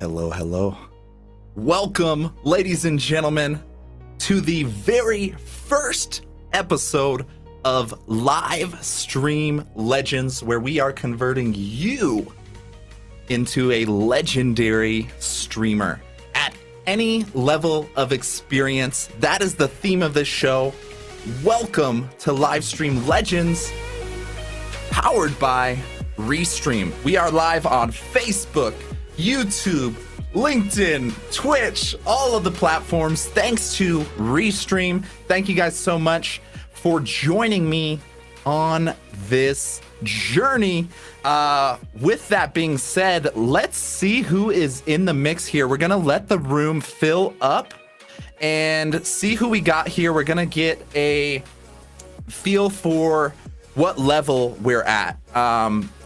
Hello, hello. Welcome, ladies and gentlemen, to the very first episode of Livestream Legends, where we are converting you into a legendary streamer at any level of experience. That is the theme of this show. Welcome to Livestream Legends, powered by Restream. We are live on Facebook, YouTube, LinkedIn, Twitch, all of the platforms, thanks to Restream. Thank you guys so much for joining me on this journey. With that being said, let's see who is in the mix here. We're gonna let the room fill up and see who we got here. We're gonna get a feel for what level we're at.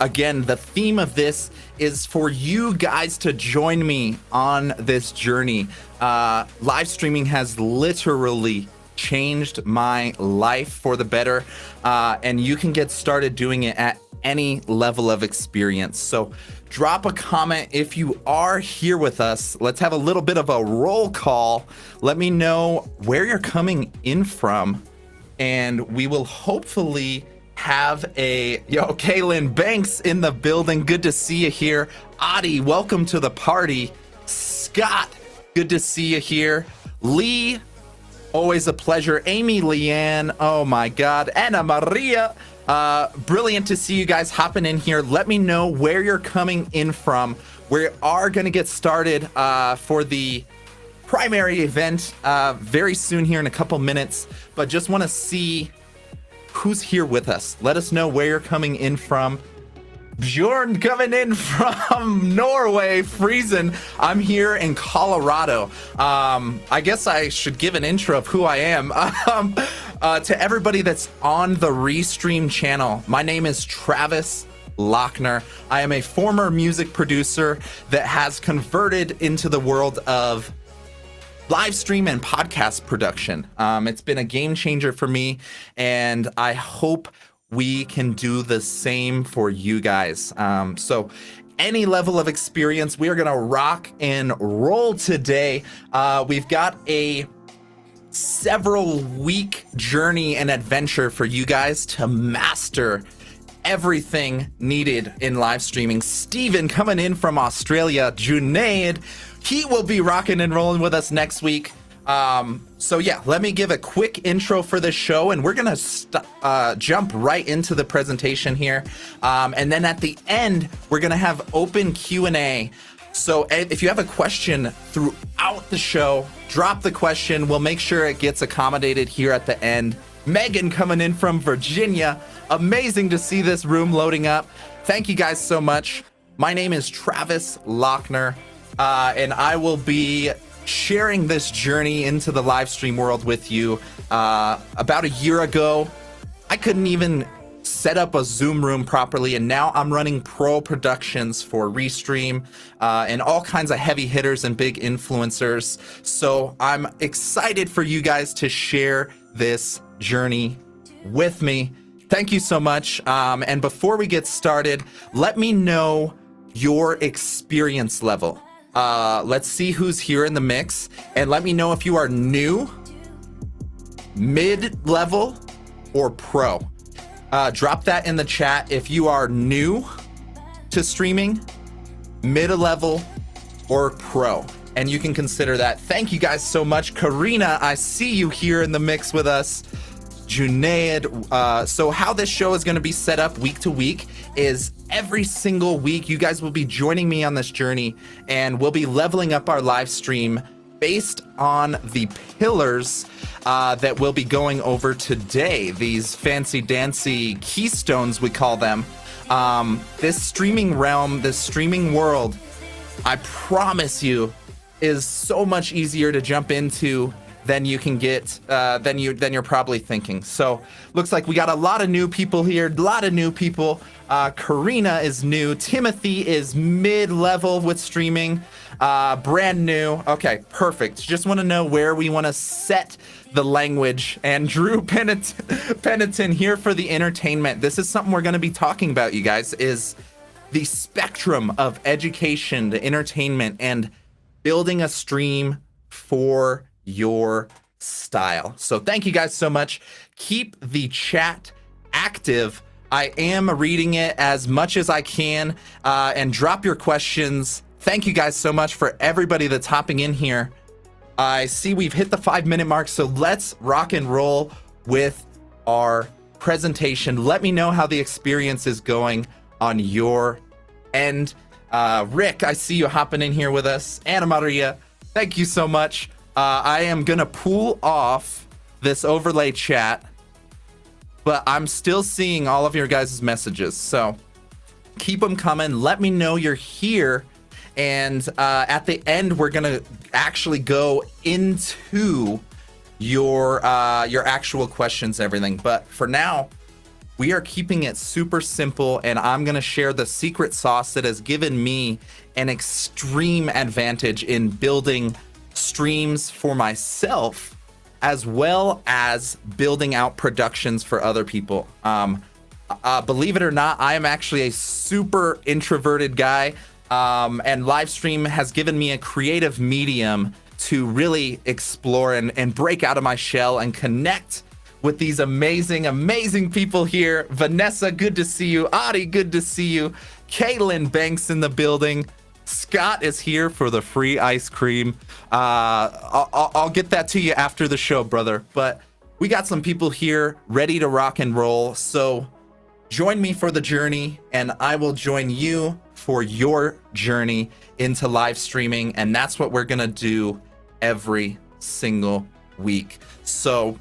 Again, the theme of this is for you guys to join me on this journey. Live streaming has literally changed my life for the better, and you can get started doing it at any level of experience. So drop a comment if you are here with us. Let's have a little bit of a roll call. Let me know where you're coming in from, and we will hopefully have Kaylin Banks in the building. Good to see you here. Adi, welcome to the party. Scott, good to see you here. Lee, always a pleasure. Amy, Leanne, oh my God. Anna Maria, brilliant to see you guys hopping in here. Let me know where you're coming in from. We are going to get started for the primary event very soon here in a couple minutes, but just want to see who's here with us. Let us know where you're coming in from. Bjorn coming in from Norway, freezing. I'm here in Colorado. I guess I should give an intro of who I am. To everybody that's on the Restream channel, my name is Travis Lochner. I am a former music producer that has converted into the world of live stream and podcast production. It's been a game changer for me, and I hope we can do the same for you guys. So any level of experience, we are gonna rock and roll today. We've got a several week journey and adventure for you guys to master everything needed in live streaming. Steven coming in from Australia, Junaid, he will be rocking and rolling with us next week. So yeah, let me give a quick intro for this show, and we're gonna jump right into the presentation here. And then at the end, we're gonna have open Q&A. So if you have a question throughout the show, drop the question. We'll make sure it gets accommodated here at the end. Megan coming in from Virginia. Amazing to see this room loading up. Thank you guys so much. My name is Travis Lochner, and I will be sharing this journey into the live stream world with you. About a year ago, I couldn't even set up a Zoom room properly, and now I'm running pro productions for Restream and all kinds of heavy hitters and big influencers. So I'm excited for you guys to share this journey with me. Thank you so much. And before we get started, let me know your experience level. Let's see who's here in the mix, and let me know if you are new, mid-level, or pro. Drop that in the chat if you are new to streaming, mid-level, or pro, and you can consider that. Thank you guys so much. Karina, I see you here in the mix with us. Junaid. So how this show is going to be set up week to week is every single week you guys will be joining me on this journey, and we'll be leveling up our live stream based on the pillars that we'll be going over today. These fancy dancy keystones, we call them. This streaming realm, this streaming world, I promise you, is so much easier to jump into than you can get, than you're probably thinking. So looks like we got a lot of new people here, a lot of new people. Karina is new. Timothy is mid-level with streaming, brand new. Okay, perfect. Just want to know where we want to set the language. And Drew Peniton here for the entertainment. This is something we're going to be talking about, you guys, is the spectrum of education to entertainment and building a stream for your style. So thank you guys so much. Keep the chat active. I am reading it as much as I can, and drop your questions. Thank you guys so much for everybody that's hopping in here. I see we've hit the 5-minute mark, so let's rock and roll with our presentation. Let me know how the experience is going on your end. Rick, I see you hopping in here with us. Anna Maria, thank you so much. I am gonna pull off this overlay chat, but I'm still seeing all of your guys' messages, so keep them coming. Let me know you're here, and at the end, we're gonna actually go into your actual questions, everything. But for now, we are keeping it super simple, and I'm gonna share the secret sauce that has given me an extreme advantage in building streams for myself, as well as building out productions for other people. Believe it or not, I am actually a super introverted guy, and Livestream has given me a creative medium to really explore and break out of my shell and connect with these amazing people here. Vanessa, good to see you. Adi, good to see you. Kaylin Banks in the building. Scott is here for the free ice cream. I'll get that to you after the show, brother. But we got some people here ready to rock and roll. So join me for the journey, and I will join you for your journey into live streaming. And that's what we're going to do every single week. So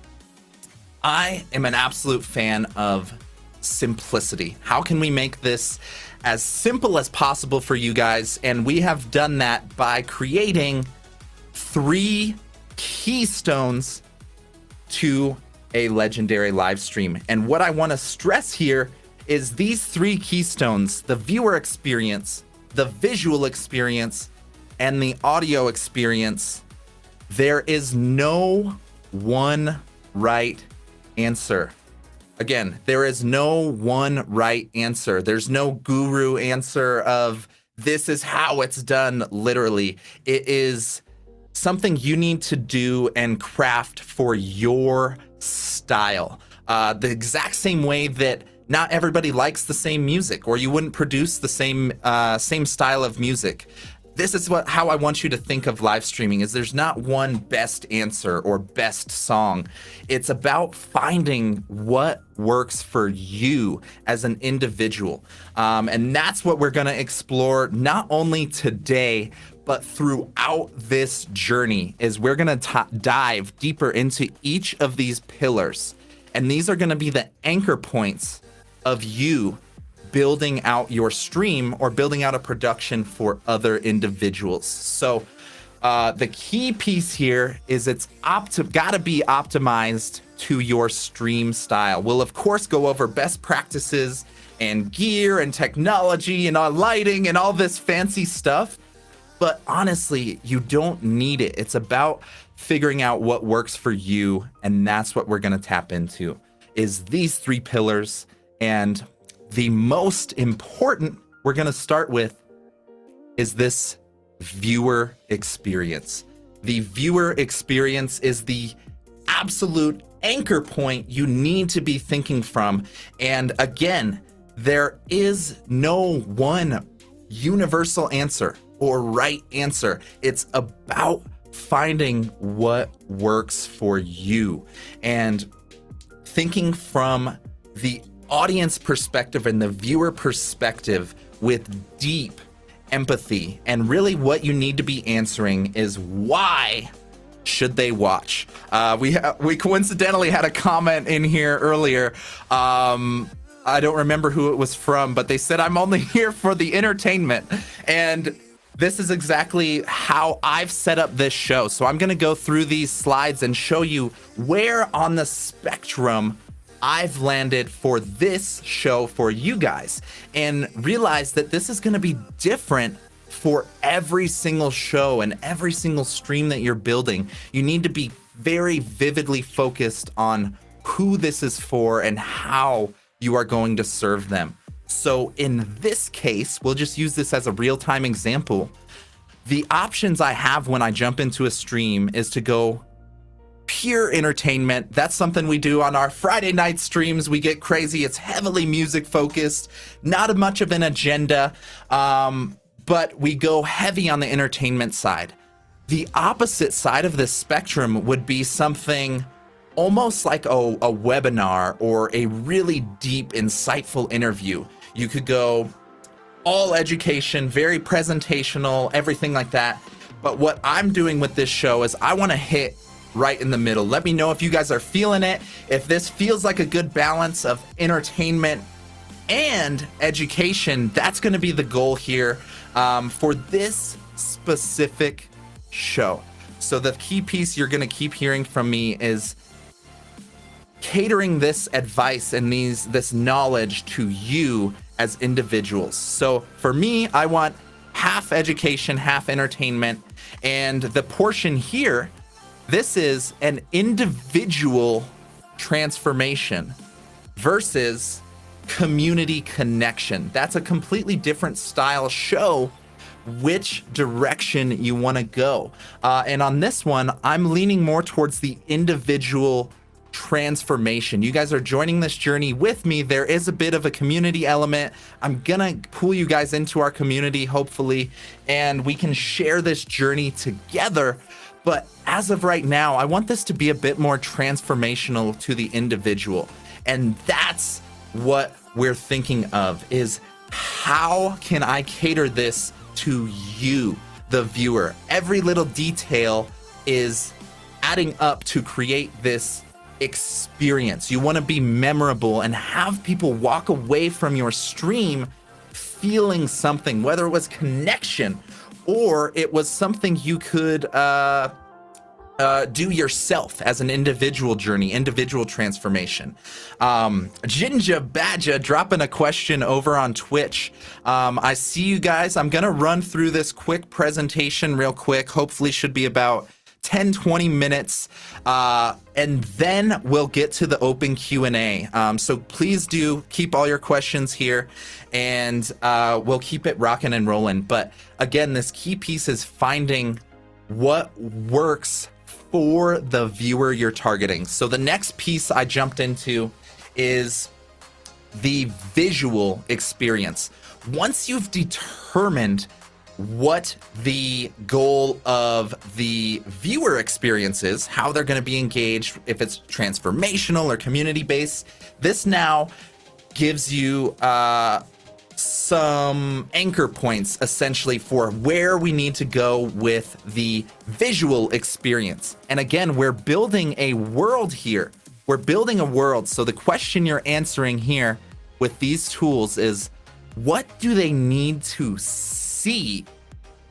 I am an absolute fan of simplicity. How can we make this as simple as possible for you guys? And we have done that by creating 3 keystones to a legendary live stream. And what I want to stress here is these 3 keystones: the viewer experience, the visual experience, and the audio experience. There is no one right answer. Again, there is no one right answer. There's no guru answer of this is how it's done, literally. It is something you need to do and craft for your style. The exact same way that not everybody likes the same music, or you wouldn't produce the same style of music. This is how I want you to think of live streaming, is there's not one best answer or best song. It's about finding what works for you as an individual. And that's what we're gonna explore not only today, but throughout this journey. Is we're gonna dive deeper into each of these pillars. And these are gonna be the anchor points of you building out your stream or building out a production for other individuals. So the key piece here is it's gotta be optimized to your stream style. We'll of course go over best practices and gear and technology and lighting and all this fancy stuff, but honestly, you don't need it. It's about figuring out what works for you, and that's what we're gonna tap into, is these 3 pillars. And the most important we're going to start with is this viewer experience. The viewer experience is the absolute anchor point you need to be thinking from. And again, there is no one universal answer or right answer. It's about finding what works for you and thinking from the audience perspective and the viewer perspective with deep empathy. And really what you need to be answering is, why should they watch? We coincidentally had a comment in here earlier. I don't remember who it was from, but they said, I'm only here for the entertainment. And this is exactly how I've set up this show. So I'm gonna go through these slides and show you where on the spectrum I've landed for this show for you guys, and realize that this is going to be different for every single show and every single stream that you're building. You need to be very vividly focused on who this is for and how you are going to serve them. So in this case, we'll just use this as a real-time example. The options I have when I jump into a stream is to go pure entertainment. That's something we do on our Friday night streams. We get crazy. It's heavily music focused, not much of an agenda, but we go heavy on the entertainment side. The opposite side of this spectrum would be something almost like a webinar or a really deep, insightful interview. You could go all education, very presentational, everything like that. But what I'm doing with this show is I want to hit right in the middle. Let me know if you guys are feeling it, if this feels like a good balance of entertainment and education. That's going to be the goal here for this specific show. So the key piece you're going to keep hearing from me is catering this advice and this knowledge to you as individuals. So for me, I want half education, half entertainment. And the portion here, this is an individual transformation versus community connection. That's a completely different style show, which direction you want to go. And on this one, I'm leaning more towards the individual transformation. You guys are joining this journey with me. There is a bit of a community element. I'm gonna pull you guys into our community, hopefully, and we can share this journey together. But as of right now, I want this to be a bit more transformational to the individual. And that's what we're thinking of, is how can I cater this to you, the viewer? Every little detail is adding up to create this experience. You want to be memorable and have people walk away from your stream feeling something, whether it was connection or it was something you could do yourself as an individual journey, individual transformation. Jinja Badja dropping a question over on Twitch. I see you guys. I'm gonna run through this quick presentation real quick. Hopefully should be about 10-20 minutes, and then we'll get to the open Q&A. So please do keep all your questions here, and we'll keep it rocking and rolling. But again, this key piece is finding what works for the viewer you're targeting. So the next piece I jumped into is the visual experience. Once you've determined what the goal of the viewer experience is, how they're going to be engaged, if it's transformational or community based, this now gives you some anchor points essentially for where we need to go with the visual experience. And again, we're building a world here. We're building a world. So the question you're answering here with these tools is, what do they need to see,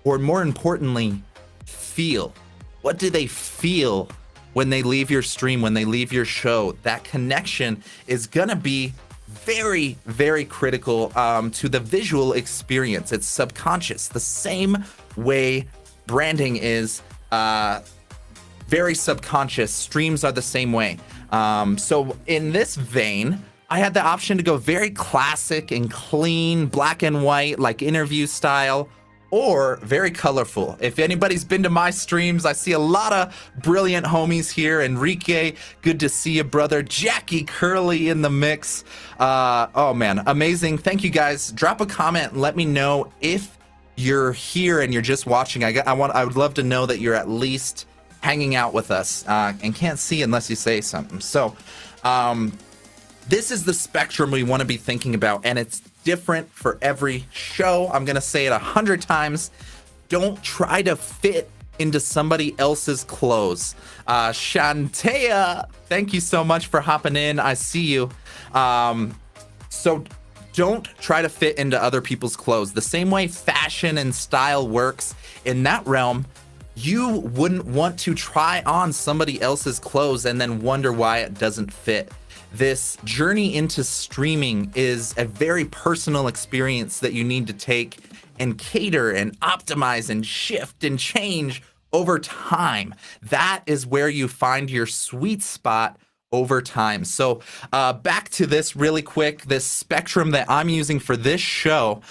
or more importantly, feel? What do they feel when they leave your stream, when they leave your show? That connection is gonna be very, very critical to the visual experience. It's subconscious, the same way branding is very subconscious. Streams are the same way. So in this vein, I had the option to go very classic and clean, black and white, like interview style, or very colorful. If anybody's been to my streams, I see a lot of brilliant homies here. Enrique, good to see you, brother. Jackie Curley in the mix. Oh man, amazing. Thank you guys. Drop a comment and let me know if you're here and you're just watching. I would love to know that you're at least hanging out with us and can't see unless you say something. So this is the spectrum we want to be thinking about, and it's different for every show. I'm gonna say it 100 times. Don't try to fit into somebody else's clothes. Shantea, thank you so much for hopping in. I see you. So don't try to fit into other people's clothes. The same way fashion and style works in that realm, you wouldn't want to try on somebody else's clothes and then wonder why it doesn't fit. This journey into streaming is a very personal experience that you need to take and cater and optimize and shift and change over time. That is where you find your sweet spot over time. So back to this really quick, this spectrum that I'm using for this show,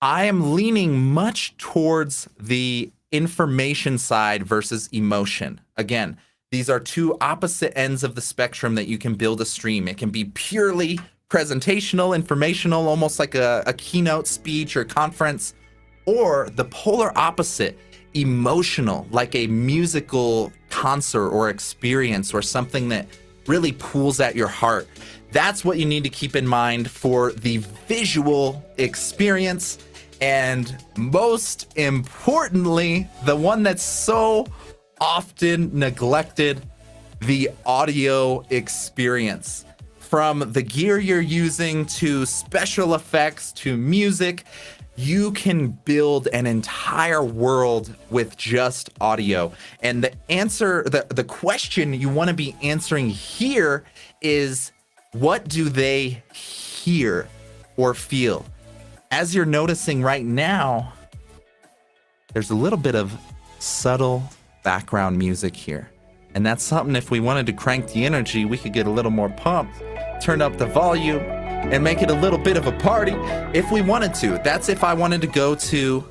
I am leaning much towards the information side versus emotion. Again, these are two opposite ends of the spectrum that you can build a stream. It can be purely presentational, informational, almost like a keynote speech or conference, or the polar opposite, emotional, like a musical concert or experience or something that really pulls at your heart. That's what you need to keep in mind for the visual experience. And most importantly, the one that's so often neglected, the audio experience. From the gear you're using to special effects to music, you can build an entire world with just audio. And the answer, the question you want to be answering here is, what do they hear or feel? As you're noticing right now, there's a little bit of subtle background music here. And that's something, if we wanted to crank the energy, we could get a little more pumped, turn up the volume, and make it a little bit of a party if we wanted to. That's if I wanted to go to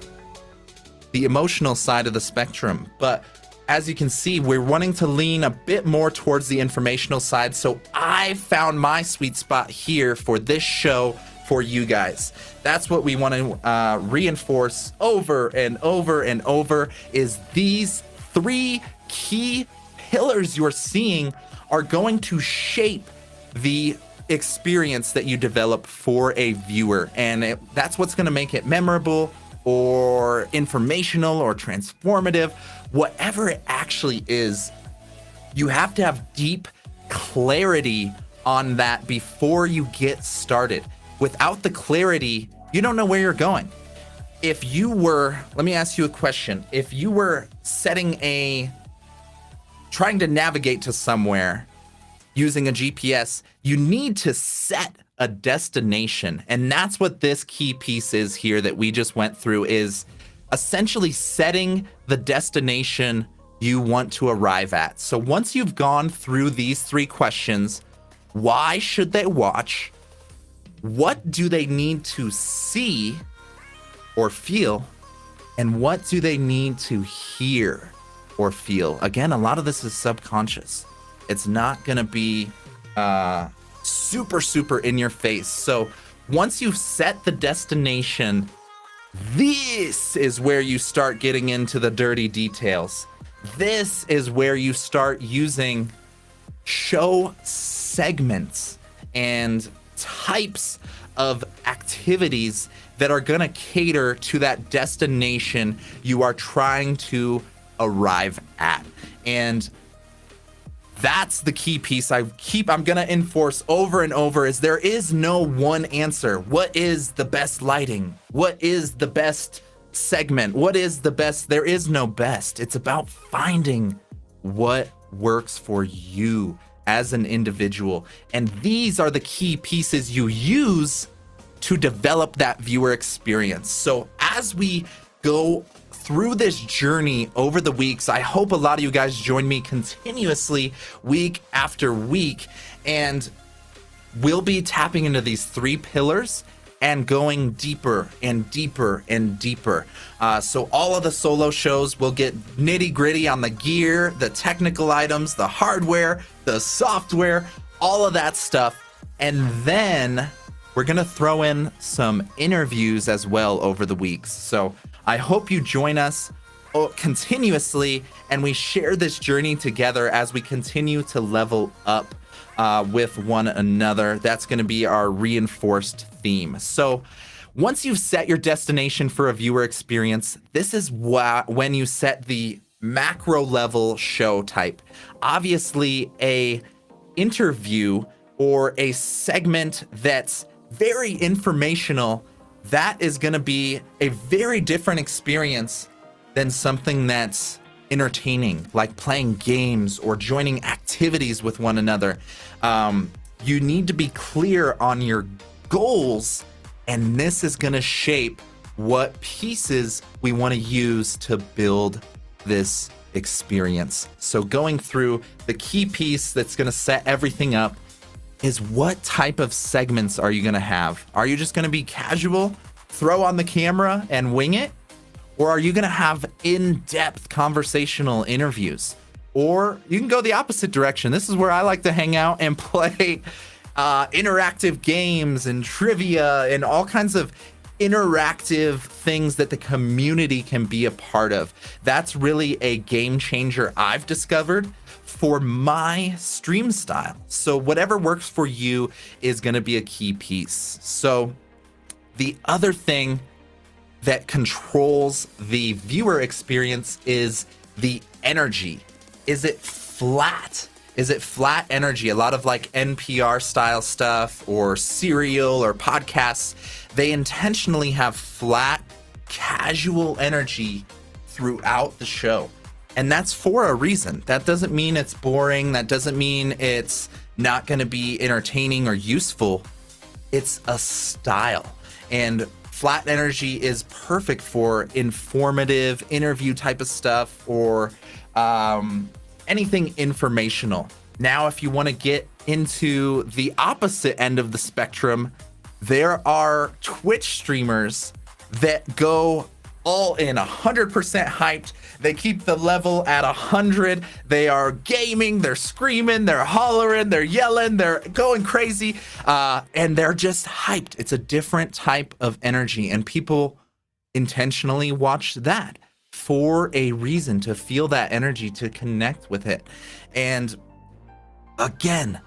the emotional side of the spectrum. But as you can see, we're wanting to lean a bit more towards the informational side. So I found my sweet spot here for this show for you guys. That's what we want to reinforce over and over and over, is these three key pillars you're seeing are going to shape the experience that you develop for a viewer. And that's what's going to make it memorable or informational or transformative, whatever it actually is. You have to have deep clarity on that before you get started. Without the clarity, you don't know where you're going. If you were, let me ask you a question. If you were trying to navigate to somewhere using a GPS, you need to set a destination. And that's what this key piece is here that we just went through, is essentially setting the destination you want to arrive at. So once you've gone through these three questions, why should they watch? What do they need to see or feel? And what do they need to hear or feel? Again, a lot of this is subconscious. It's not going to be super in your face. So once you've set the destination, this is where you start getting into the dirty details. This is where you start using show segments and types of activities that are going to cater to that destination you are trying to arrive at. And that's the key piece I'm going to enforce over and over, is there is no one answer. What is the best lighting? What is the best segment? What is the best? There is no best. It's about finding what works for you as an individual. And these are the key pieces you use to develop that viewer experience. So as we go through this journey over the weeks, I hope a lot of you guys join me continuously week after week, and we'll be tapping into these three pillars and going deeper and deeper and deeper. So all of the solo shows will get nitty gritty on the gear, the technical items, the hardware, the software, all of that stuff. And then we're gonna throw in some interviews as well over the weeks. So I hope you join us continuously and we share this journey together as we continue to level up with one another. That's going to be our reinforced theme. So once you've set your destination for a viewer experience, this is when you set the macro level show type. Obviously, a interview or a segment that's very informational, that is going to be a very different experience than something that's entertaining, like playing games or joining activities with one another. You need to be clear on your goals, and this is going to shape what pieces we want to use to build this experience. So going through the key piece that's going to set everything up is what type of segments are you going to have? Are you just going to be casual, throw on the camera and wing it? Or are you going to have in-depth conversational interviews? Or you can go the opposite direction. This is where I like to hang out and play interactive games and trivia and all kinds of interactive things that the community can be a part of. That's really a game changer I've discovered for my stream style. So whatever works for you is going to be a key piece. So the other thing that controls the viewer experience is the energy. Is it flat? Is it flat energy? A lot of like NPR style stuff or serial or podcasts, they intentionally have flat, casual energy throughout the show. And that's for a reason. That doesn't mean it's boring. That doesn't mean it's not going to be entertaining or useful. It's a style. And flat energy is perfect for informative interview type of stuff or anything informational. Now, if you want to get into the opposite end of the spectrum, there are Twitch streamers that go all in 100% hyped. They keep the level at 100. They are gaming, they're screaming, they're hollering, they're yelling, they're going crazy, and they're just hyped. It's a different type of energy, and people intentionally watch that for a reason, to feel that energy, to connect with it. And again,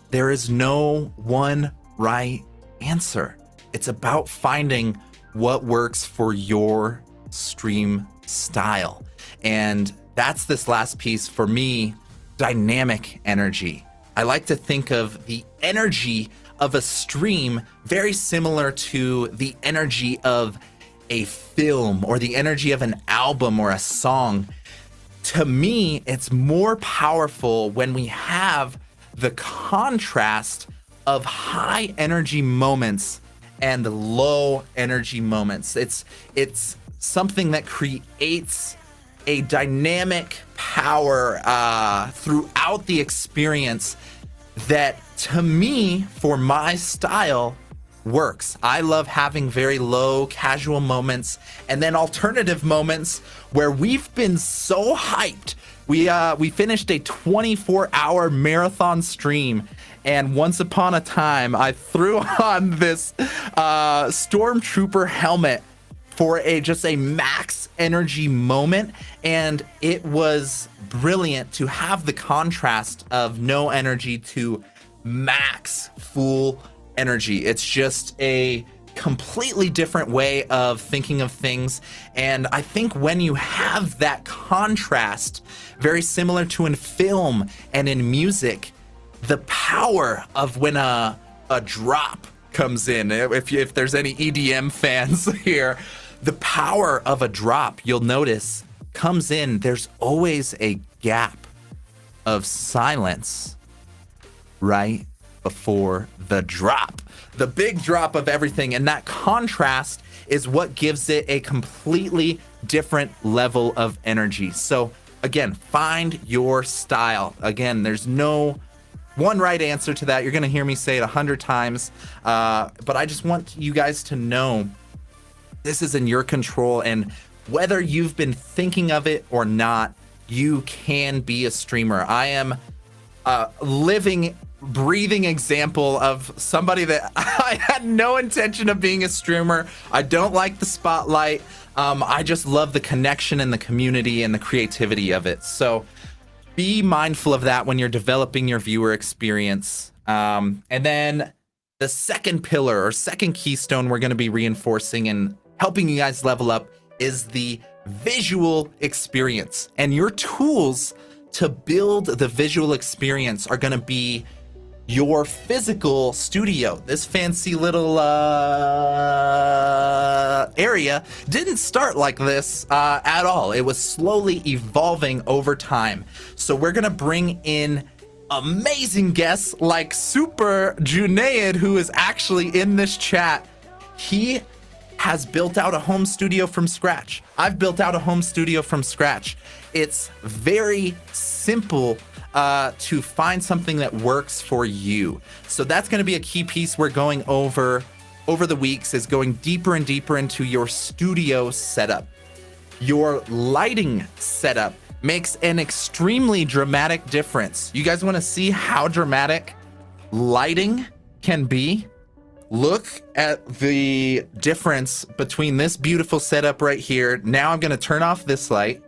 there is no one right answer. It's about finding what works for your stream style. And that's this last piece for me, dynamic energy. I like to think of the energy of a stream very similar to the energy of a film or the energy of an album or a song. To me, it's more powerful when we have the contrast of high energy moments and low energy moments. It's something that creates a dynamic power throughout the experience that, to me, for my style, works. I love having very low casual moments and then alternative moments where we've been so hyped. We finished a 24-hour marathon stream, and once upon a time I threw on this stormtrooper helmet for just a max energy moment, and it was brilliant to have the contrast of no energy to max full energy. It's just a completely different way of thinking of things. And I think when you have that contrast, very similar to in film and in music, the power of when a drop comes in, if there's any EDM fans here, the power of a drop, you'll notice, comes in, there's always a gap of silence right before the drop, the big drop of everything. And that contrast is what gives it a completely different level of energy. So again, find your style. Again, there's no one right answer to that. You're going to hear me say it 100 times. But I just want you guys to know this is in your control. And whether you've been thinking of it or not, you can be a streamer. I am a living, breathing example of somebody that I had no intention of being a streamer. I don't like the spotlight. I just love the connection and the community and the creativity of it. So be mindful of that when you're developing your viewer experience. And then the second pillar or second keystone we're going to be reinforcing and helping you guys level up is the visual experience. And your tools to build the visual experience are going to be your physical studio. This fancy little area didn't start like this at all. It was slowly evolving over time. So we're going to bring in amazing guests like Super Junaid, who is actually in this chat. He has built out a home studio from scratch. I've built out a home studio from scratch. it's very simple to find something that works for you. So that's going to be a key piece we're going over the weeks, is going deeper and deeper into your studio setup. Your lighting setup makes an extremely dramatic difference. You guys want to see how dramatic lighting can be? Look at the difference between this beautiful setup right here. Now I'm going to turn off this light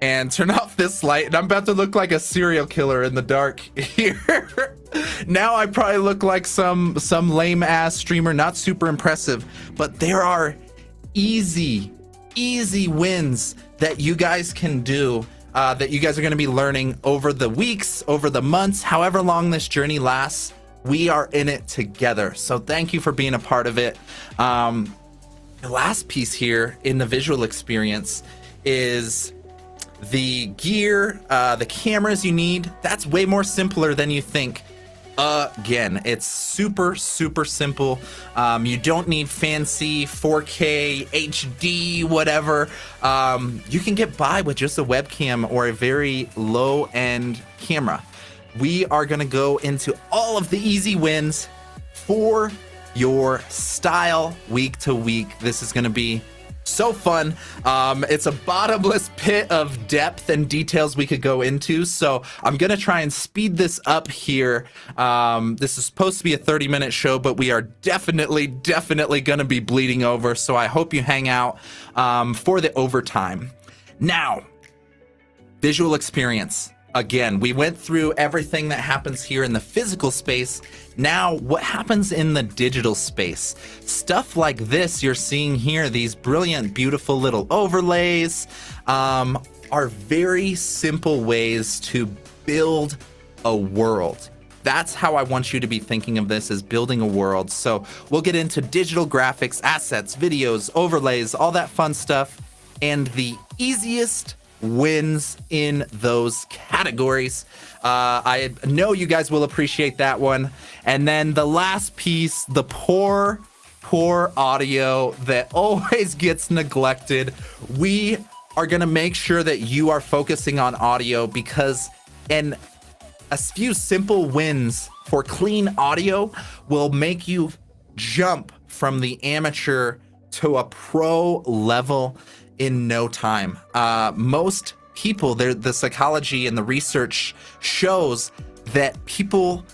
and turn off this light, and I'm about to look like a serial killer in the dark here. Now I probably look like some lame ass streamer, not super impressive, but there are easy wins that you guys can do, that you guys are going to be learning over the weeks, over the months, however long this journey lasts. We are in it together. So thank you for being a part of it. The last piece here in the visual experience is the gear, the cameras you need. That's way more simpler than you think. Again, it's super simple. You don't need fancy 4K HD whatever. You can get by with just a webcam or a very low-end camera. We are going to go into all of the easy wins for your style week to week. This is going to be so fun. It's a bottomless pit of depth and details we could go into, so I'm gonna try and speed this up here. This is supposed to be a 30-minute show, but we are definitely gonna be bleeding over, so I hope you hang out for the overtime. Now, visual experience. Again, we went through everything that happens here in the physical space. Now, what happens in the digital space? Stuff like this you're seeing here, these brilliant, beautiful little overlays, are very simple ways to build a world. That's how I want you to be thinking of this, as building a world. So we'll get into digital graphics, assets, videos, overlays, all that fun stuff, and the easiest wins in those categories. I know you guys will appreciate that one. And then the last piece, the poor audio that always gets neglected. We are going to make sure that you are focusing on audio, because a few simple wins for clean audio will make you jump from the amateur to a pro level in no time. Most people, the psychology and the research shows that people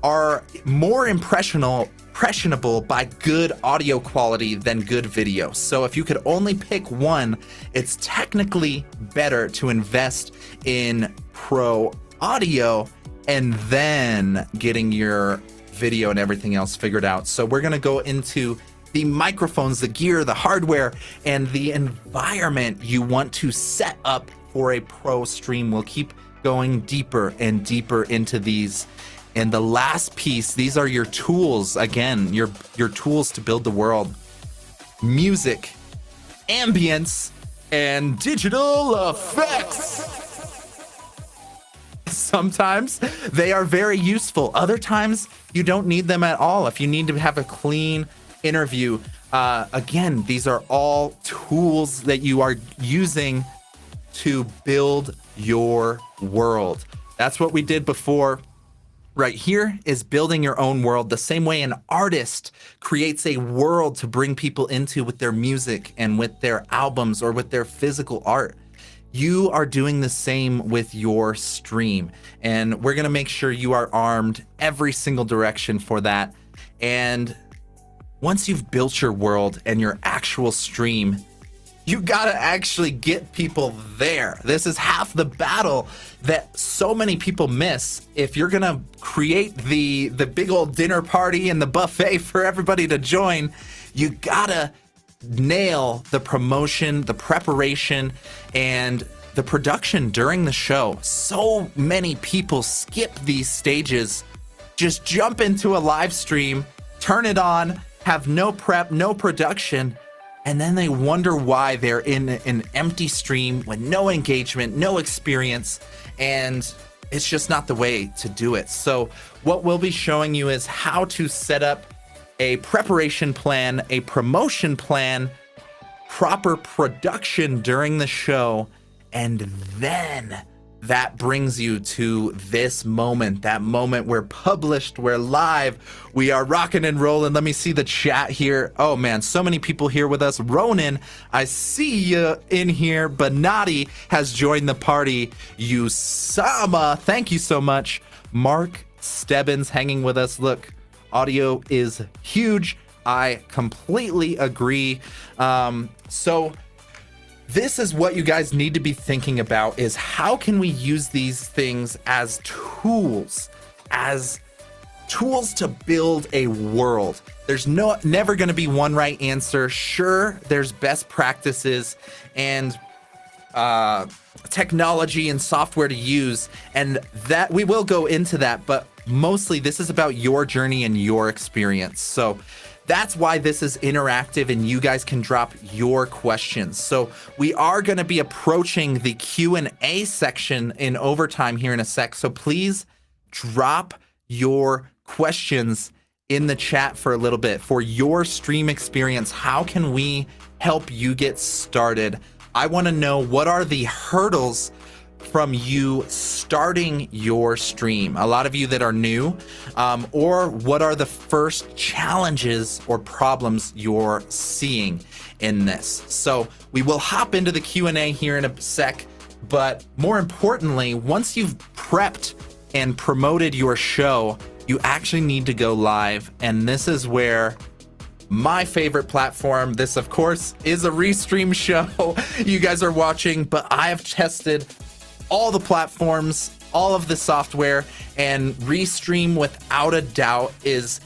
are more impressionable by good audio quality than good video. So if you could only pick one, it's technically better to invest in pro audio and then getting your video and everything else figured out. So we're gonna go into the microphones, the gear, the hardware, and the environment you want to set up for a pro stream. We'll keep going deeper and deeper into these. And the last piece, these are your tools. Again, your tools to build the world. Music, ambience, and digital effects. Sometimes they are very useful. Other times you don't need them at all. If you need to have a clean interview, again, these are all tools that you are using to build your world. That's what we did before. Right here is building your own world, the same way an artist creates a world to bring people into with their music and with their albums or with their physical art. You are doing the same with your stream, and we're gonna make sure you are armed every single direction for that. And once you've built your world and your actual stream, you gotta actually get people there. This is half the battle that so many people miss. If you're gonna create the big old dinner party and the buffet for everybody to join, you gotta nail the promotion, the preparation, and the production during the show. So many people skip these stages, just jump into a live stream, turn it on, have no prep, no production, and then they wonder why they're in an empty stream with no engagement, no experience, and it's just not the way to do it. So what we'll be showing you is how to set up a preparation plan, a promotion plan, proper production during the show, And then that brings you to this moment, that moment we're published, we're live, we are rocking and rolling. Let me see the chat here. Oh man, so many people here with us. Ronan, I see you in here. Banati has joined the party. Usama, thank you so much. Mark Stebbins hanging with us. Look, audio is huge. I completely agree. So this is what you guys need to be thinking about, is how can we use these things as tools to build a world. There's never going to be one right answer. Sure, there's best practices and technology and software to use, and that we will go into that, but mostly this is about your journey and your experience. So that's why this is interactive and you guys can drop your questions. So we are going to be approaching the Q&A section in overtime here in a sec. So please drop your questions in the chat for a little bit for your stream experience. How can we help you get started? I want to know, what are the hurdles from you starting your stream? A lot of you that are new, or what are the first challenges or problems you're seeing in this? So we will hop into the Q&A here in a sec, but more importantly, once you've prepped and promoted your show, you actually need to go live. And this is where my favorite platform, this of course is a Restream show you guys are watching, but I have tested all the platforms, all of the software, and Restream without a doubt is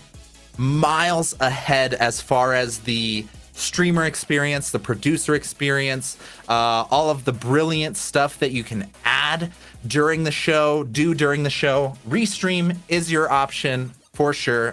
miles ahead as far as the streamer experience, the producer experience, all of the brilliant stuff that you can add during the show, Restream is your option for sure.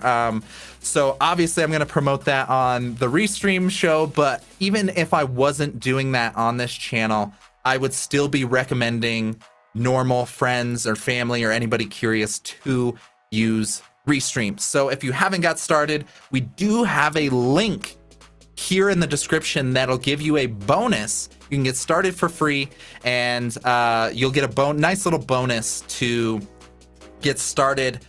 So obviously I'm going to promote that on the Restream show, but even if I wasn't doing that on this channel, I would still be recommending normal friends or family or anybody curious to use Restream. So if you haven't got started, we do have a link here in the description that'll give you a bonus. You can get started for free, and you'll get a nice little bonus to get started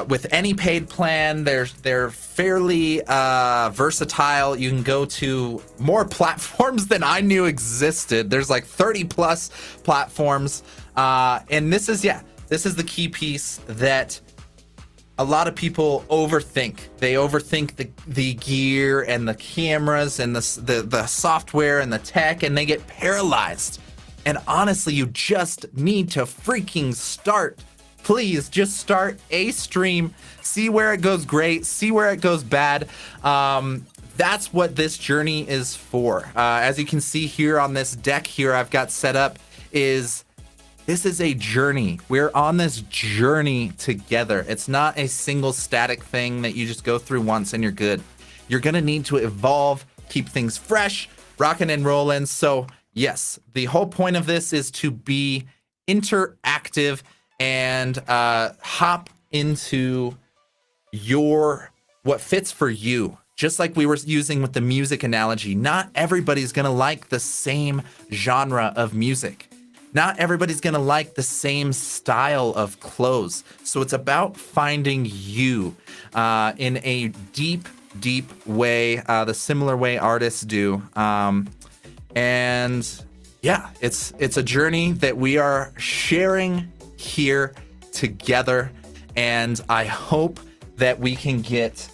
with any paid plan. They're fairly versatile. You can go to more platforms than I knew existed. There's like 30 plus platforms, and this is the key piece that a lot of people overthink. They overthink the gear and the cameras and the software and the tech, and they get paralyzed. And honestly, you just need to freaking start. Please just start a stream, see where it goes great, see where it goes bad. That's what this journey is for. As you can see here on this deck here I've got set up, this is a journey. We're on this journey together. It's not a single static thing that you just go through once and you're good. You're gonna need to evolve, keep things fresh, rocking and rolling. So yes, the whole point of this is to be interactive and hop into what fits for you. Just like we were using with the music analogy, not everybody's gonna like the same genre of music. Not everybody's gonna like the same style of clothes. So it's about finding you in a deep way, the similar way artists do. And yeah, it's a journey that we are sharing here together, and I hope that we can get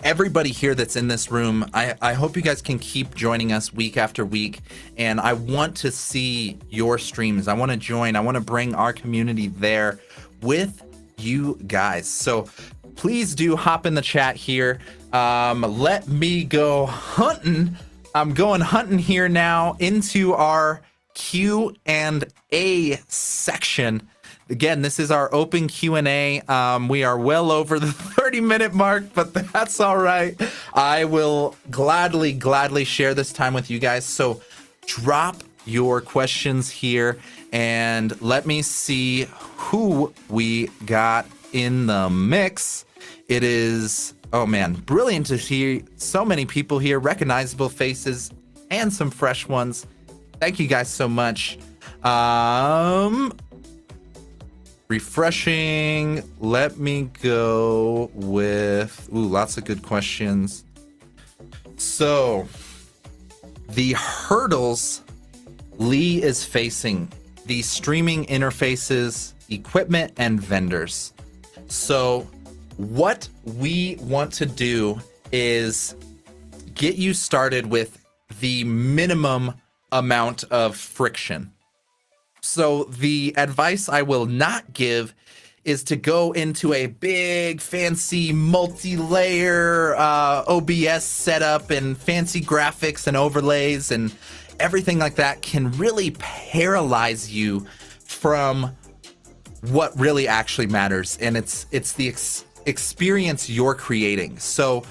everybody here that's in this room. I hope you guys can keep joining us week after week, and I want to see your streams. I want to join. I want to bring our community there with you guys. So please do hop in the chat here. Let me go hunting. I'm going hunting here now into our Q&A section. Again, this is our open Q&A. We are well over the 30-minute mark, but that's all right. I will gladly share this time with you guys. So drop your questions here and let me see who we got in the mix. It is, oh man, brilliant to see so many people here, recognizable faces and some fresh ones. Thank you guys so much. Refreshing. Let me go with lots of good questions. So the hurdles Lee is facing, the streaming interfaces, equipment, and vendors. So what we want to do is get you started with the minimum amount of friction. So the advice I will not give is to go into a big fancy multi-layer OBS setup and fancy graphics and overlays and everything like that can really paralyze you from what really actually matters, and it's the experience you're creating. So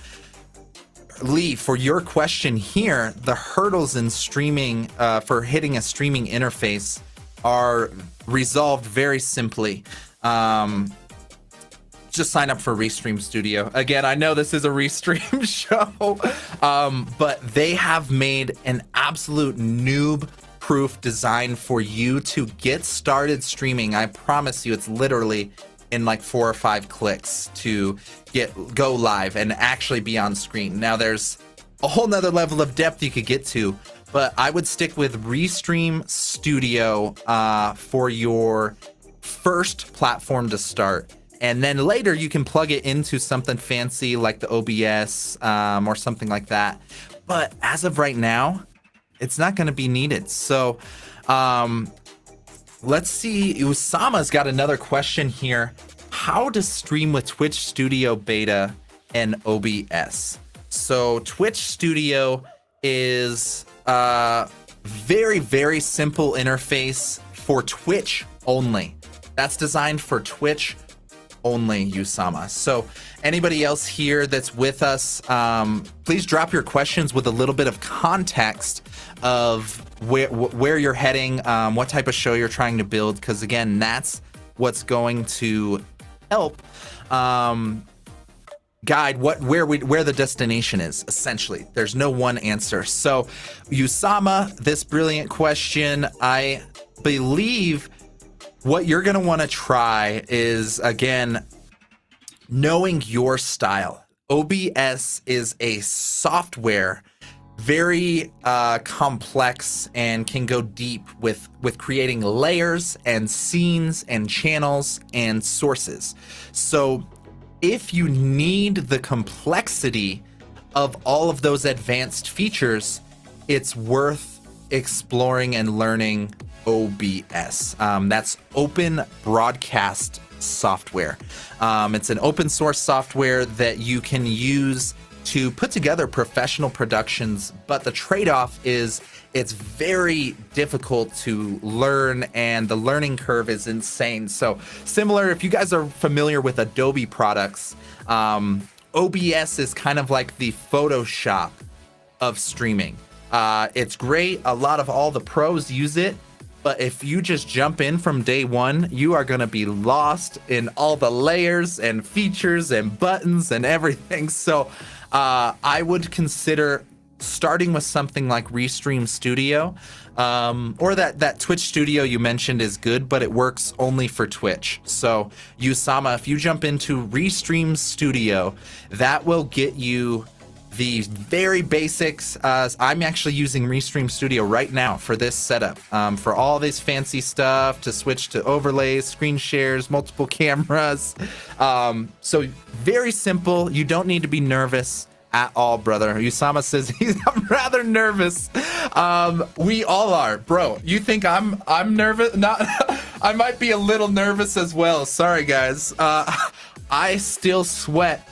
Lee, for your question here, the hurdles in streaming for hitting a streaming interface are resolved very simply. Just sign up for Restream Studio. Again, I know this is a Restream show, but they have made an absolute noob-proof design for you to get started streaming. I promise you, it's literally in like 4 or 5 clicks to go live and actually be on screen. Now, there's a whole nother level of depth you could get to, but I would stick with Restream Studio for your first platform to start. And then later you can plug it into something fancy like the OBS or something like that. But as of right now, it's not going to be needed. So let's see. Usama's got another question here. How to stream with Twitch Studio Beta and OBS? So Twitch Studio is a very, very simple interface for Twitch only. That's designed for Twitch only, Usama. So anybody else here that's with us, please drop your questions with a little bit of context of where you're heading, what type of show you're trying to build, because again, that's what's going to help guide where the destination is. Essentially, there's no one answer. So Usama, this brilliant question, I believe what you're going to want to try is, again, knowing your style. OBS is a software, very complex, and can go deep with creating layers and scenes and channels and sources. So if you need the complexity of all of those advanced features, it's worth exploring and learning OBS. That's Open Broadcast Software. It's an open source software that you can use to put together professional productions, but the trade-off is it's very difficult to learn and the learning curve is insane. So similar, if you guys are familiar with Adobe products, OBS is kind of like the Photoshop of streaming. It's great. A lot of all the pros use it. But if you just jump in from day one, you are going to be lost in all the layers and features and buttons and everything. So I would consider starting with something like Restream Studio, or that Twitch Studio you mentioned is good, but it works only for Twitch. So Usama, if you jump into Restream Studio, that will get you the very basics. I'm actually using Restream Studio right now for this setup, for all this fancy stuff, to switch to overlays, screen shares, multiple cameras. So very simple. You don't need to be nervous at all, brother. Usama says I'm rather nervous. We all are, bro. You think I'm nervous? Not. I might be a little nervous as well. Sorry, guys. I still sweat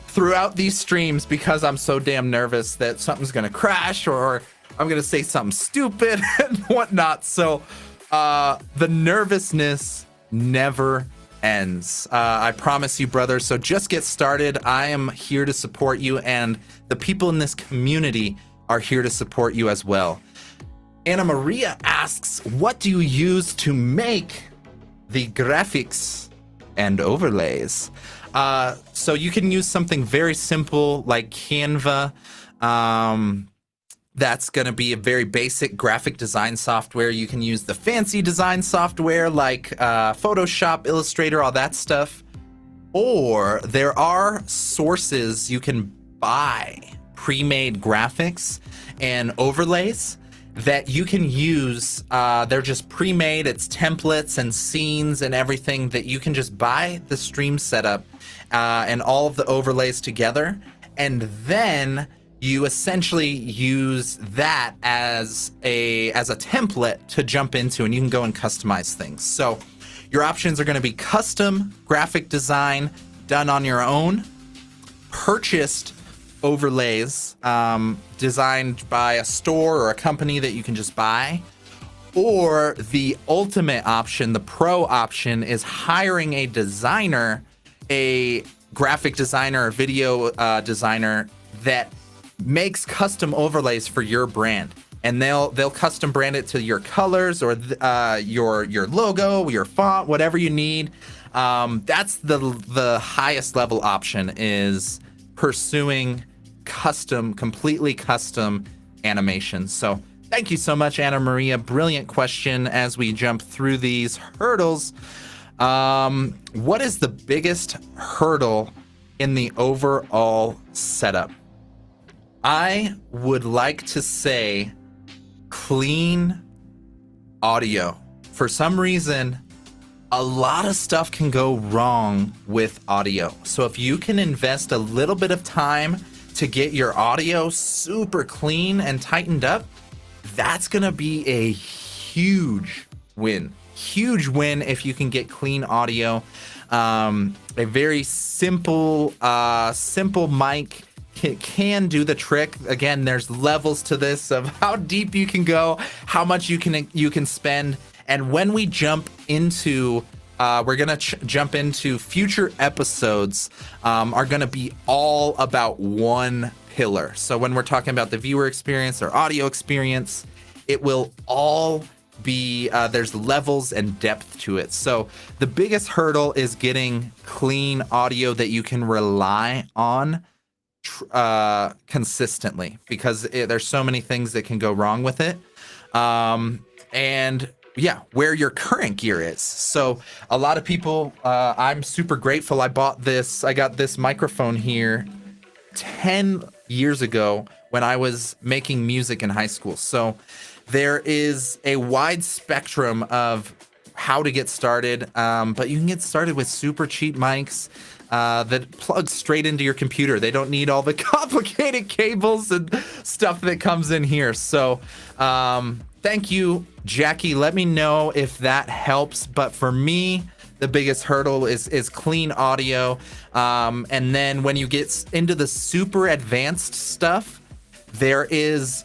throughout these streams because I'm so damn nervous that something's gonna crash or I'm gonna say something stupid and whatnot. So the nervousness never ends. I promise you, brother. So just get started. I am here to support you, and the people in this community are here to support you as well. Anna Maria asks, what do you use to make the graphics and overlays? So you can use something very simple like Canva. That's going to be a very basic graphic design software. You can use the fancy design software like Photoshop, Illustrator, all that stuff. Or there are sources you can buy pre-made graphics and overlays that you can use. They're just pre-made. It's templates and scenes and everything that you can just buy the stream setup and all of the overlays together. And then you essentially use that as a template to jump into, and you can go and customize things. So your options are going to be custom graphic design done on your own, purchased overlays designed by a store or a company that you can just buy, or the ultimate option, the pro option, is hiring a designer, a graphic designer or video designer that makes custom overlays for your brand, and they'll custom brand it to your colors or your logo, your font, whatever you need. That's the highest level option, is pursuing completely custom animations. So thank you so much, Anna Maria. Brilliant question. As we jump through these hurdles, what is the biggest hurdle in the overall setup? I would like to say clean audio. For some reason, a lot of stuff can go wrong with audio. So if you can invest a little bit of time to get your audio super clean and tightened up, that's going to be a huge win. Huge win if you can get clean audio. A very simple mic can do the trick. Again, there's levels to this of how deep you can go, how much you can spend. And when we jump into we're gonna jump into future episodes, are gonna be all about one pillar. So when we're talking about the viewer experience or audio experience, it will all be there's levels and depth to it. So the biggest hurdle is getting clean audio that you can rely on consistently, because there's so many things that can go wrong with it. And yeah, where your current gear is. So a lot of people, I'm super grateful. I got this microphone here 10 years ago when I was making music in high school. So there is a wide spectrum of how to get started, but you can get started with super cheap mics that plug straight into your computer. They don't need all the complicated cables and stuff that comes in here. So thank you, Jackie. Let me know if that helps. But for me, the biggest hurdle is clean audio. And then when you get into the super advanced stuff, there is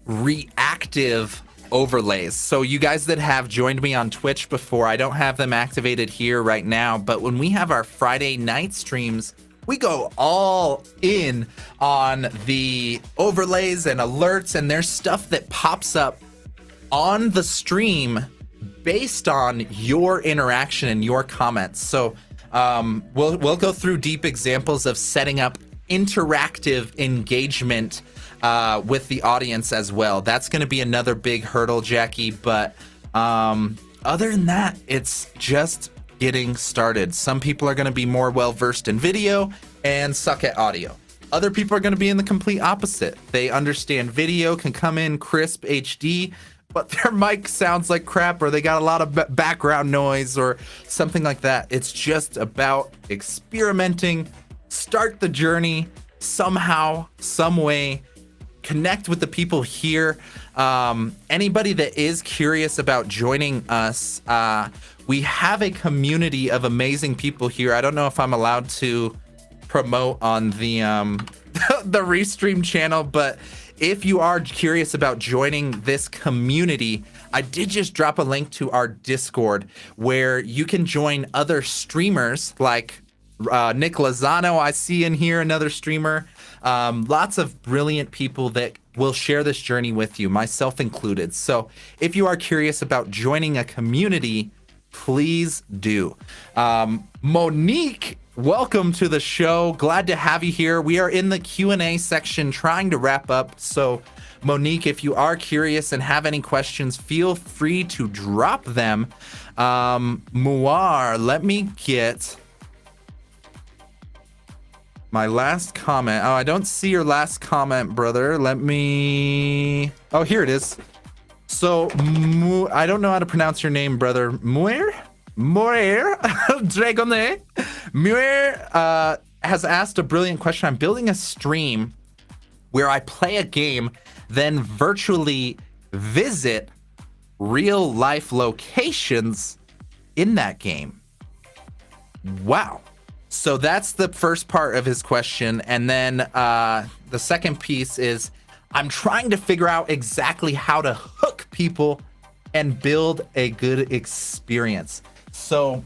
reactive overlays. So you guys that have joined me on Twitch before, I don't have them activated here right now, but when we have our Friday night streams, we go all in on the overlays and alerts, and there's stuff that pops up on the stream based on your interaction and your comments. So we'll go through deep examples of setting up interactive engagement with the audience as well. That's going to be another big hurdle, Jackie. But other than that, it's just getting started. Some people are going to be more well-versed in video and suck at audio. Other people are going to be in the complete opposite. They understand video, can come in crisp HD, but their mic sounds like crap, or they got a lot of background noise or something like that. It's just about experimenting, start the journey somehow, some way, connect with the people here. Anybody that is curious about joining us, we have a community of amazing people here. I don't know if I'm allowed to promote on the the Restream channel, but if you are curious about joining this community, I did just drop a link to our Discord where you can join other streamers like Nick Lozano, I see in here, another streamer. Lots of brilliant people that will share this journey with you, myself included. So if you are curious about joining a community, please do. Monique, welcome to the show. Glad to have you here. We are in the Q&A section trying to wrap up. So Monique, if you are curious and have any questions, feel free to drop them. Muar, let me get my last comment. Oh, I don't see your last comment, brother. Let me... Oh, here it is. So, I don't know how to pronounce your name, brother. Muir? Dragone? Muir has asked a brilliant question. I'm building a stream where I play a game, then virtually visit real life locations in that game. Wow. So that's the first part of his question. And then the second piece is I'm trying to figure out exactly how to hook people and build a good experience. So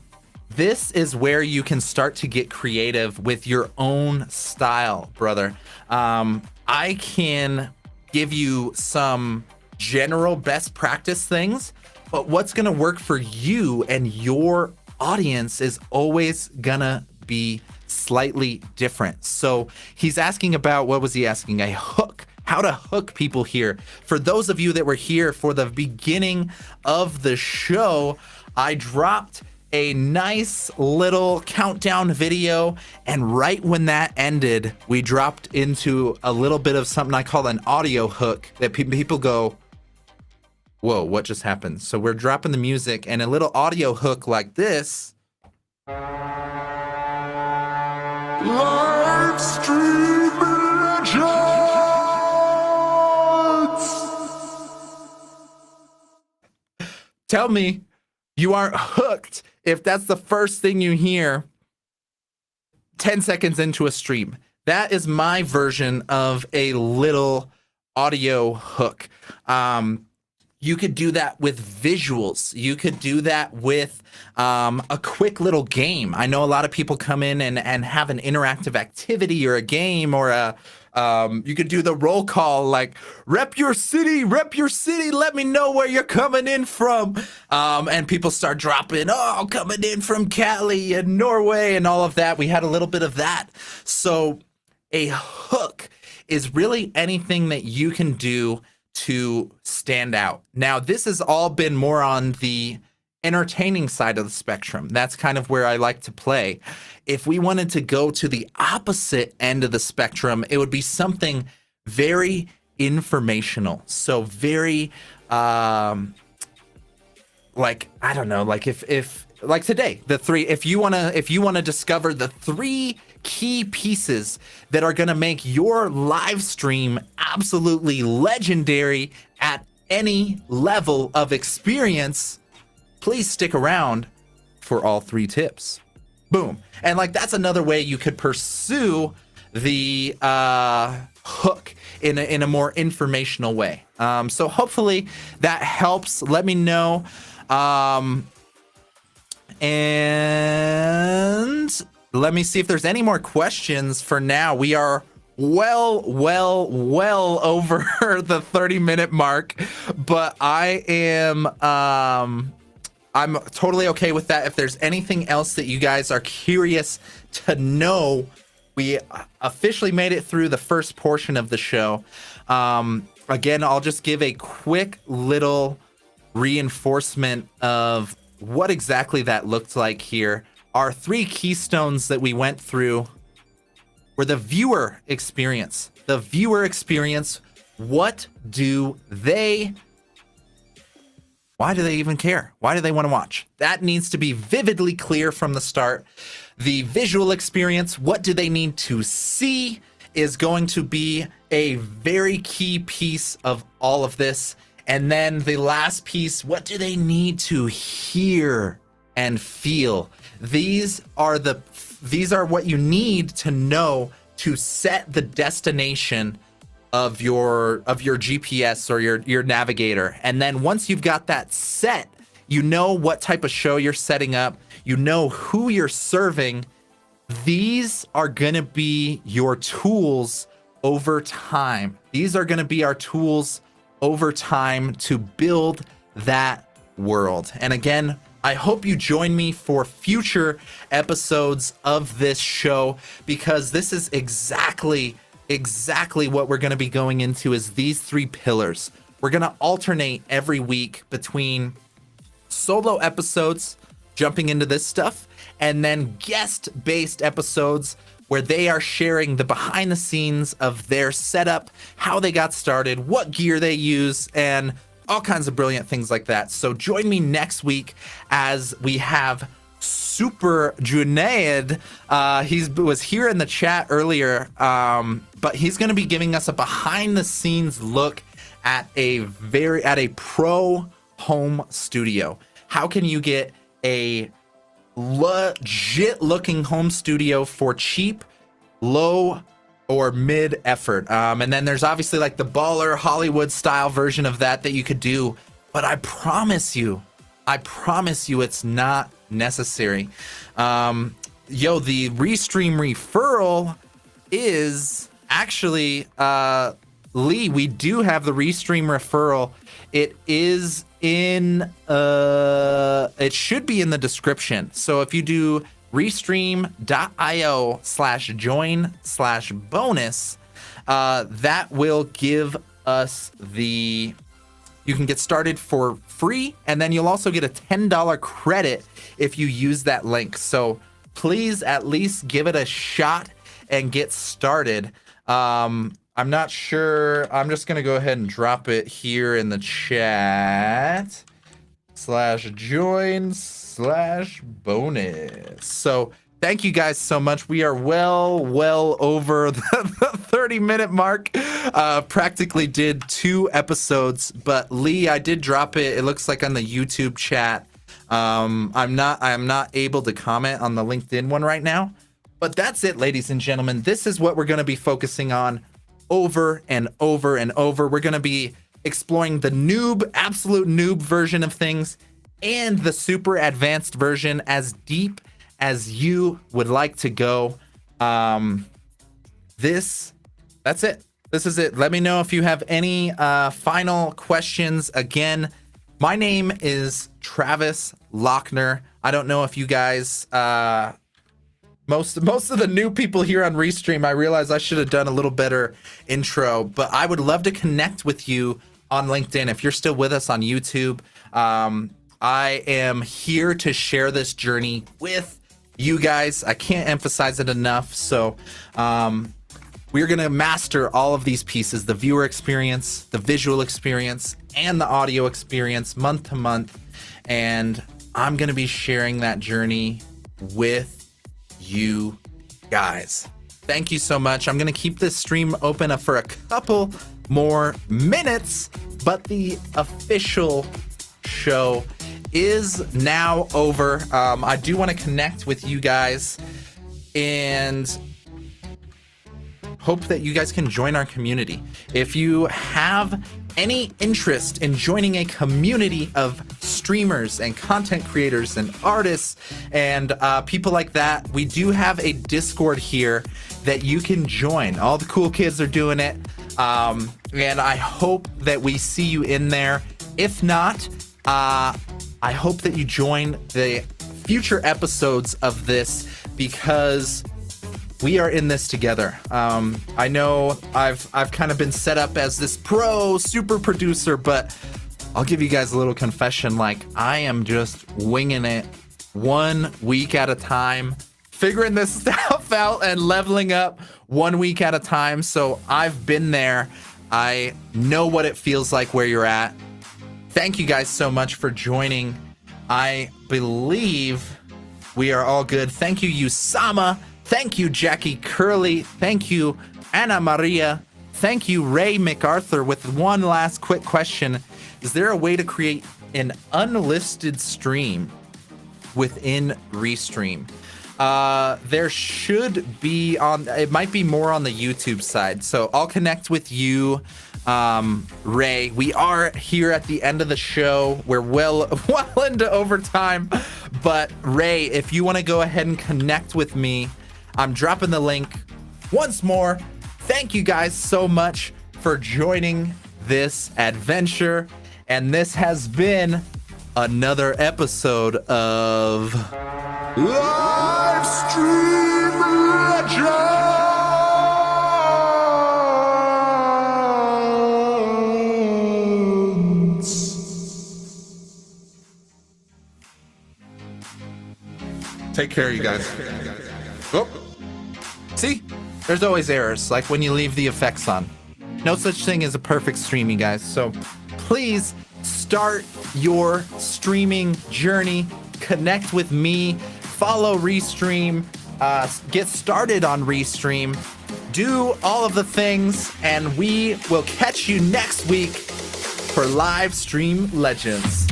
this is where you can start to get creative with your own style, brother. I can give you some general best practice things, but what's going to work for you and your audience is always gonna be slightly different. So he's asking about, what was he asking? A hook. How to hook people here. For those of you that were here for the beginning of the show, I dropped a nice little countdown video, and right when that ended, we dropped into a little bit of something I call an audio hook that people go, whoa, what just happened? So we're dropping the music and a little audio hook like this. Livestream Legends! Tell me you aren't hooked if that's the first thing you hear 10 seconds into a stream. That is my version of a little audio hook. You could do that with visuals. You could do that with a quick little game. I know a lot of people come in and have an interactive activity or a game, or you could do the roll call, like rep your city, let me know where you're coming in from. And people start dropping, oh, coming in from Cali and Norway and all of that. We had a little bit of that. So a hook is really anything that you can do to stand out. Now, this has all been more on the entertaining side of the spectrum. That's kind of where I like to play. If we wanted to go to the opposite end of the spectrum, it would be something very informational. So very, like, I don't know, like if like today, if you want to discover the 3 key pieces that are going to make your live stream absolutely legendary at any level of experience, please stick around for all 3 tips. Boom. And like, that's another way you could pursue the hook in a more informational way. So hopefully that helps. Let me know. And let me see if there's any more questions. For now, we are well over the 30-minute mark, but I am I'm totally okay with that. If there's anything else that you guys are curious to know, we officially made it through the first portion of the show. Again, I'll just give a quick little reinforcement of what exactly that looked like here. Our 3 keystones that we went through were the viewer experience. The viewer experience, why do they even care? Why do they want to watch? That needs to be vividly clear from the start. The visual experience, what do they need to see, is going to be a very key piece of all of this. And then the last piece, what do they need to hear and feel? These are what you need to know to set the destination of your GPS or your navigator. And then once you've got that set, you know what type of show you're setting up, you know who you're serving. These are gonna be your tools over time. These are gonna be our tools over time to build that world. And again, I hope you join me for future episodes of this show, because this is exactly exactly what we're going to be going into is these 3 pillars. We're going to alternate every week between solo episodes, jumping into this stuff, and then guest-based episodes where they are sharing the behind the scenes of their setup, how they got started, what gear they use, and all kinds of brilliant things like that. So join me next week as we have Super Junaid. He was here in the chat earlier, but he's going to be giving us a behind the scenes look at a pro home studio. How can you get a legit looking home studio for cheap, low or mid effort? And then there's obviously like the baller Hollywood style version of that you could do, but I promise you it's not necessary. The Restream referral is actually Lee, we do have the Restream referral. It is in it should be in the description. So if you do restream.io/join/bonus, that will give us you can get started for free, and then you'll also get a $10 credit if you use that link. So please at least give it a shot and get started. I'm not sure. I'm just going to go ahead and drop it here in the chat. /join/bonus. So thank you guys so much. We are well over the 30-minute mark. Practically did 2 episodes, but Lee, I did drop it. It looks like on the YouTube chat. I'm not able to comment on the LinkedIn one right now, but that's it, ladies and gentlemen. This is what we're going to be focusing on over and over and over. We're going to be exploring the absolute noob version of things and the super advanced version, as deep as you would like to go. That's it. This is it. Let me know if you have any final questions. Again, my name is Travis Lochner. I don't know if you guys most of the new people here on Restream, I realize I should have done a little better intro, but I would love to connect with you on LinkedIn. If you're still with us on YouTube, I am here to share this journey with you guys. I can't emphasize it enough. So we're going to master all of these pieces, the viewer experience, the visual experience, and the audio experience month to month. And I'm going to be sharing that journey with you guys. Thank you so much. I'm going to keep this stream open for a couple more minutes, but the official show is now over. I do want to connect with you guys and hope that you guys can join our community. If you have any interest in joining a community of streamers and content creators and artists and people like that, we do have a Discord here that you can join. All the cool kids are doing it, and I hope that we see you in there. If not, I hope that you join the future episodes of this, because we are in this together. I know I've kind of been set up as this pro super producer, but I'll give you guys a little confession. Like, I am just winging it 1 week at a time, figuring this stuff out and leveling up 1 week at a time. So I've been there. I know what it feels like where you're at. Thank you guys so much for joining. I believe we are all good. Thank you, Usama. Thank you, Jackie Curley. Thank you, Anna Maria. Thank you, Ray MacArthur. With one last quick question. Is there a way to create an unlisted stream within Restream? There should be it might be more on the YouTube side. So I'll connect with you, Ray. We are here at the end of the show. We're well into overtime. But Ray, if you want to go ahead and connect with me, I'm dropping the link once more. Thank you guys so much for joining this adventure. And this has been another episode of Livestream Legends! Take care, you guys. Oh. See? There's always errors, like when you leave the effects on. No such thing as a perfect stream, you guys. So please start your streaming journey. Connect with me. Follow Restream. Get started on Restream. Do all of the things, and we will catch you next week for Live Stream Legends.